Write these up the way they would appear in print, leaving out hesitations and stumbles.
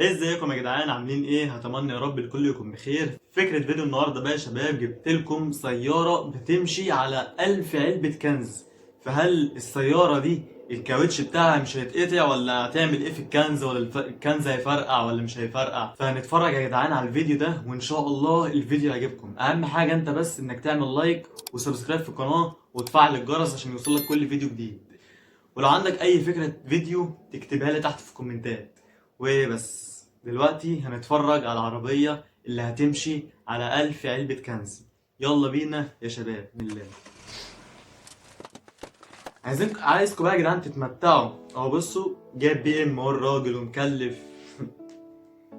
ازيكم يا جدعان، عاملين ايه؟ هتمنى يا رب الكل يكون بخير. فكرة فيديو النهارده بقى يا شباب، جبت لكم سيارة بتمشي على 1000 علبة كنز. فهل السيارة دي الكاوتش بتاعها مش هيتقطع، ولا هتعمل ايه في الكنز، ولا الكنز هيفرقع ولا مش هيفرقع؟ فهنتفرج يا جدعان على الفيديو ده، وان شاء الله الفيديو يعجبكم. اهم حاجة انت بس انك تعمل لايك وسبسكرايب في القناة وتفعل الجرس عشان يوصلك كل فيديو جديد. ولو عندك اي فكرة فيديو تكتبها لي تحت في الكومنتات. وبس دلوقتي هنتفرج على العربية اللي هتمشي على 1000 علبة كنز. يلا بينا يا شباب، من الله. عايزكم بقى يا جدعان تتمتعوا. اهو بصوا، جايب بي ام، هو الراجل ومكلف.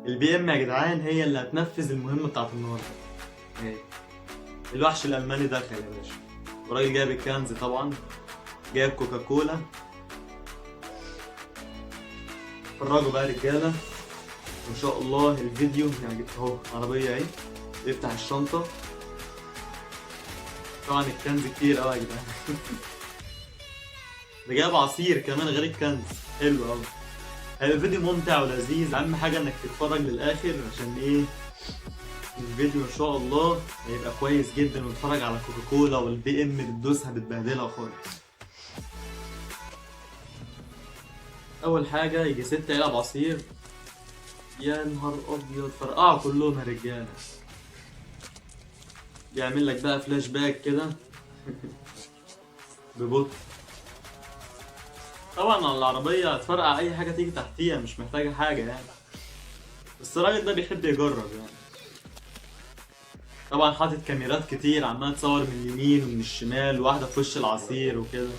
البي ام يا جدعان هي اللي هتنفذ المهمة بتاعت النهارده. اهي الوحش الالماني دخل يا باشا، والراجل جايب الكنز طبعا، جايب كوكاكولا. اتفرجوا بقى يا رجاله، ان شاء الله الفيديو يعني. اهو عربيه اهي، يفتح الشنطه. طبعا الكنز كتير قوي يا جدعان. ده جايب عصير كمان غير الكنز. حلو قوي، هيبقى الفيديو ممتع ولذيذ. اهم حاجه انك تتفرج للاخر، عشان ايه؟ الفيديو ان شاء الله هيبقى كويس جدا. وتتفرج على كوكاكولا والبي ام بتدوسها بتبهدلها خالص. اول حاجه يجي 6 علب عصير. يا نهار ابيض، فرقعوا كلهم يا رجاله. بيعمل لك بقى فلاش باك كده. ببطء. طبعا على العربية هتفرقع أي حاجة تيجي تحتيها، مش محتاجة حاجة يعني. بس الراجل ده بيحب يجرب يعني. طبعا حاطط كاميرات كتير عمالة تصور من اليمين ومن الشمال، واحدة في وش العصير وكده.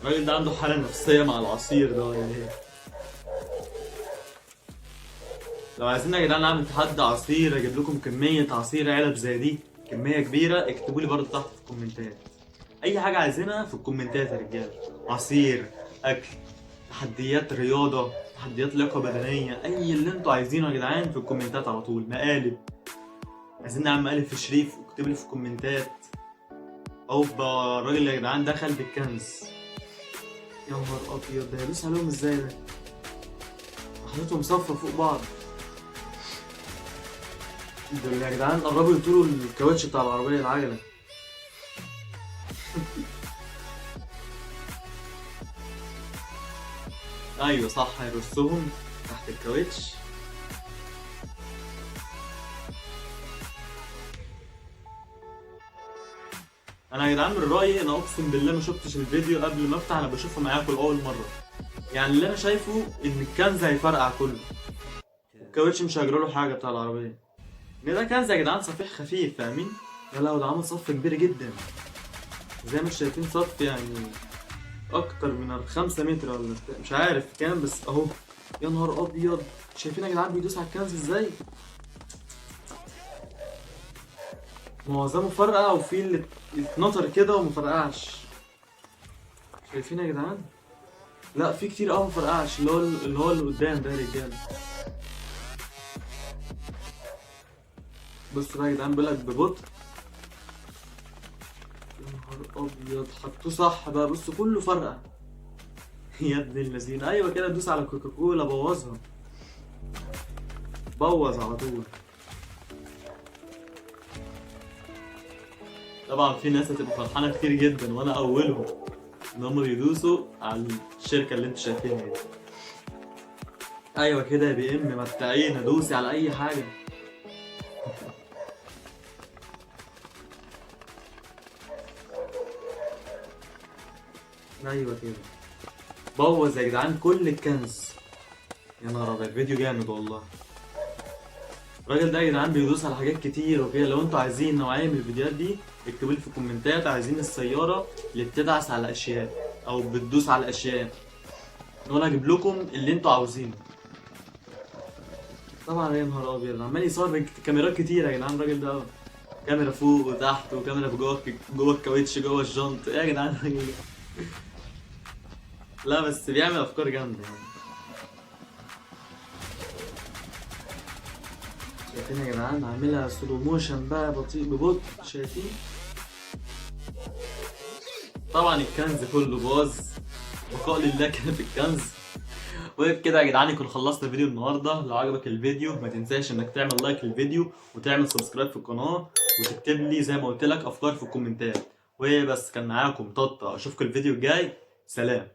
الراجل ده عنده حالة نفسية مع العصير ده ولا ايه؟ لو عايزين يا جدعان نعمل تحدي عصير، اجيب لكم كمية عصير علب زي دي، كمية كبيرة، اكتبوا لي برضه تحت في الكومنتات. أي حاجة عايزينها في الكومنتات يا رجالة. عصير، أكل، تحديات رياضة، تحديات لياقة بدنية، أي اللي انتوا عايزينه يا جدعان في الكومنتات على طول. مقالب، عايزين نعمل مقالب في شريف، اكتبوا لي في الكومنتات. أوبا، الراجل يا جدعان دخل بالكنز. يا نهار أبيض، ده هيدوس عليهم ازاي ده؟ حاططهم صفة فوق بعض. دول يا جدعان قربوا يطولوا الكاوتش بتاع العربية، العجلة. ايوه صح، هيرصهم تحت الكاوتش. انا يا جدعان من رايي، انا اقسم بالله ما شفتش الفيديو قبل ما افتح، انا بشوفه معاكم لاول مره. يعني اللي انا شايفه ان الكنز هيفرقع كله، الكاوتش مش هيجرى له حاجه بتاع العربيه. ان ده كنز يا جدعان صفيح خفيف، فاهمين؟ يا لهوي، ده عامل صف كبير جدا. زي ما انتم شايفين صف يعني اكتر من 5 متر ولا مش عارف كام، بس اهو. يا نهار ابيض، شايفين يا جدعان بيدوس على الكنز ازاي؟ معظمه فرقع، وفي اللي اتنطر كده ومفرقعش. شايفين يا جدعان؟ لا، في كتير قوي مفرقعش، اللي قدام ده يا رجاله. بصوا بقى يا جدعان، بيقولك ببطء. يا نهار ابيض، حطوه صح بقى، بصوا كله فرقع. يا ابن اللذين، ايوه كده، دوس على كوكاكولا بوظها. بوظ على طول. طبعا في ناس هتبقى فرحانه كتير جدا، وانا اولهم، ان هم بيدوسوا على الشركه اللي انتوا شايفينها دي. ايوه كده يا بي ام، مبدئيا دوسي على اي حاجه. ايوه كده، بوظ يا جدعان كل الكنز. يا نهار ابيض، فيديو جامد والله. الراجل ده يا جدعان بيدوس على حاجات كتير وكده. لو انتوا عايزين نوعيه من الفيديوهات دي، اكتبوا لي في الكومنتات. عايزين السياره اللي بتدعس على اشياء او بتدوس على اشياء، وانا اجيب لكم اللي انتوا عاوزينه. طبعا يا نهار ابيض، عمال يصور بكاميرات كتير يا جدعان الراجل ده. كاميرا فوق وتحت، وكاميرا في جوه الكاوتش، جوه الجنط. ايه يا جدعان الراجل ده؟ لا بس بيعمل افكار جامده يعني. شايفين يا جدعان؟ عاملها سلو موشن بقى، بطيء ببطء، شايفين؟ طبعا الكنز كله باظ، بقاء لله كان في الكنز. وبكده يا جدعان يكون خلصنا فيديو النهارده. لو عجبك الفيديو ما تنساش انك تعمل لايك للفيديو وتعمل سبسكرايب في القناه، وتكتب لي زي ما قلت لك افكار في الكومنتات. وبس، كان معاكم طاطا، اشوفكم الفيديو الجاي، سلام.